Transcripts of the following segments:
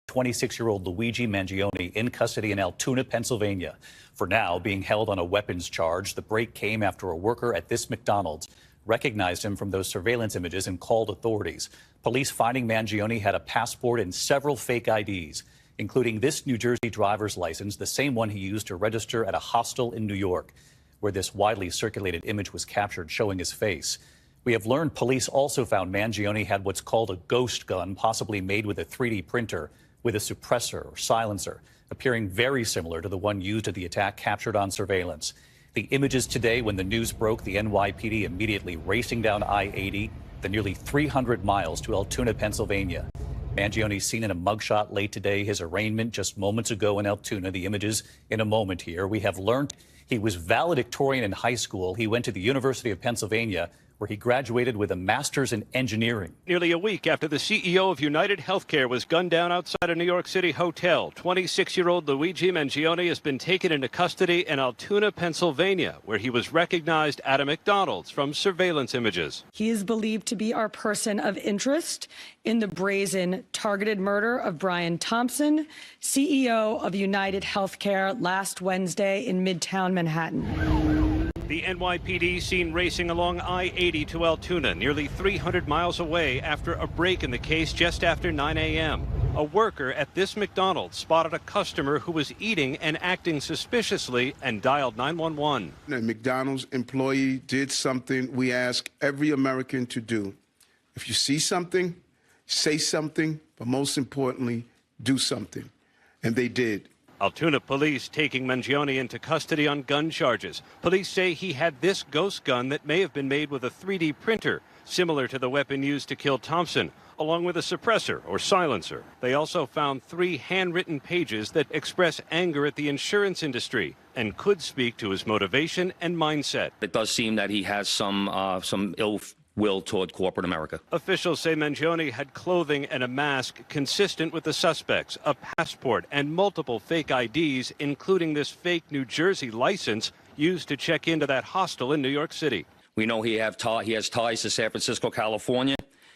26-year-old Luigi Mangione in custody in Altoona, Pennsylvania. For now, being held on a weapons charge. The break came after a worker at this McDonald's recognized him from those surveillance images and called authorities. Police finding Mangione had a passport and several fake IDs, including this New Jersey driver's license, the same one he used to register at a hostel in New York, where this widely circulated image was captured showing his face. We have learned police also found Mangione had what's called a ghost gun, possibly made with a 3D printer with a suppressor or silencer, appearing very similar to the one used at the attack captured on surveillance. The images today, when the news broke, the NYPD immediately racing down I-80, the nearly 300 miles to Altoona, Pennsylvania. Mangione seen in a mugshot late today, his arraignment just moments ago in Altoona. The images in a moment here. We have learned he was valedictorian in high school. He went to the University of Pennsylvania, where he graduated with a master's in engineering. Nearly a week after the CEO of UnitedHealthcare was gunned down outside a New York City hotel, 26-year-old Luigi Mangione has been taken into custody in Altoona, Pennsylvania, where he was recognized at a McDonald's from surveillance images. He is believed to be our person of interest in the brazen targeted murder of Brian Thompson, CEO of UnitedHealthcare, last Wednesday in Midtown Manhattan. The NYPD seen racing along I-80 to Altoona, nearly 300 miles away after a break in the case just after 9 a.m. A worker at this McDonald's spotted a customer who was eating and acting suspiciously and dialed 911. A McDonald's employee did something we ask every American to do. If you see something, say something, but most importantly, do something. And they did. Altoona police taking Mangione into custody on gun charges. Police say he had this ghost gun that may have been made with a 3D printer, similar to the weapon used to kill Thompson, along with a suppressor or silencer. They also found 3 handwritten pages that express anger at the insurance industry and could speak to his motivation and mindset. It does seem that he has some ill will toward corporate America. Officials say Mangione had clothing and a mask consistent with the suspects, a passport, and multiple fake IDs, including this fake New Jersey license used to check into that hostel in New York City. We know he has ties to San Francisco, California,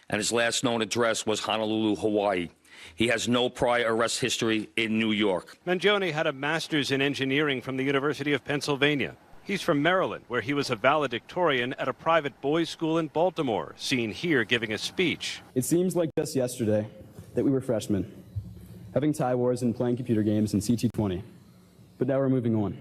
and his last known address was Honolulu, Hawaii. He has no prior arrest history in New York. Mangione had a master's in engineering from the University of Pennsylvania. He's from Maryland, where he was a valedictorian at a private boys' school in Baltimore, seen here giving a speech. It seems like just yesterday that we were freshmen, having tie wars and playing computer games in CT20. But now we're moving on.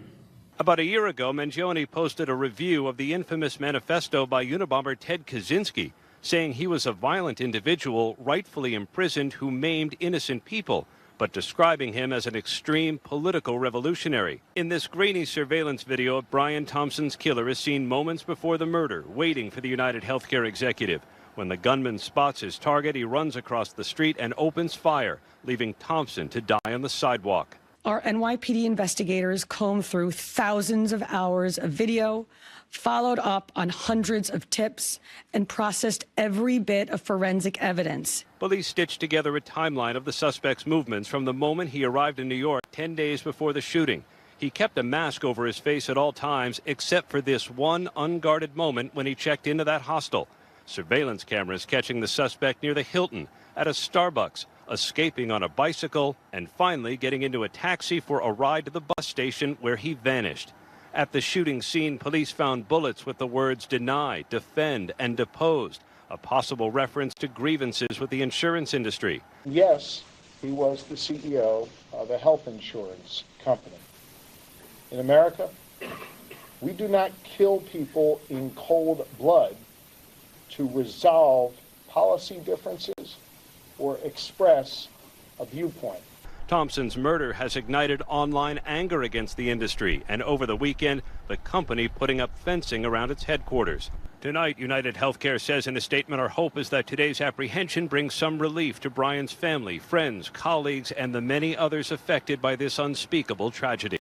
About a year ago, Mangione posted a review of the infamous manifesto by Unabomber Ted Kaczynski, saying he was a violent individual rightfully imprisoned who maimed innocent people, but describing him as an extreme political revolutionary. In this grainy surveillance video, Brian Thompson's killer is seen moments before the murder, waiting for the UnitedHealthcare executive. When the gunman spots his target, he runs across the street and opens fire, leaving Thompson to die on the sidewalk. Our NYPD investigators combed through thousands of hours of video, followed up on hundreds of tips, and processed every bit of forensic evidence. Police stitched together a timeline of the suspect's movements from the moment he arrived in New York 10 days before the shooting. He kept a mask over his face at all times, except for this one unguarded moment when he checked into that hostel. Surveillance cameras catching the suspect near the Hilton, at a Starbucks, escaping on a bicycle, and finally getting into a taxi for a ride to the bus station where he vanished. At the shooting scene, police found bullets with the words deny, defend, and deposed, a possible reference to grievances with the insurance industry. Yes, he was the CEO of a health insurance company. In America, we do not kill people in cold blood to resolve policy differences or express a viewpoint. Thompson's murder has ignited online anger against the industry, and over the weekend, the company putting up fencing around its headquarters. Tonight, UnitedHealthcare says in a statement, our hope is that today's apprehension brings some relief to Brian's family, friends, colleagues, and the many others affected by this unspeakable tragedy.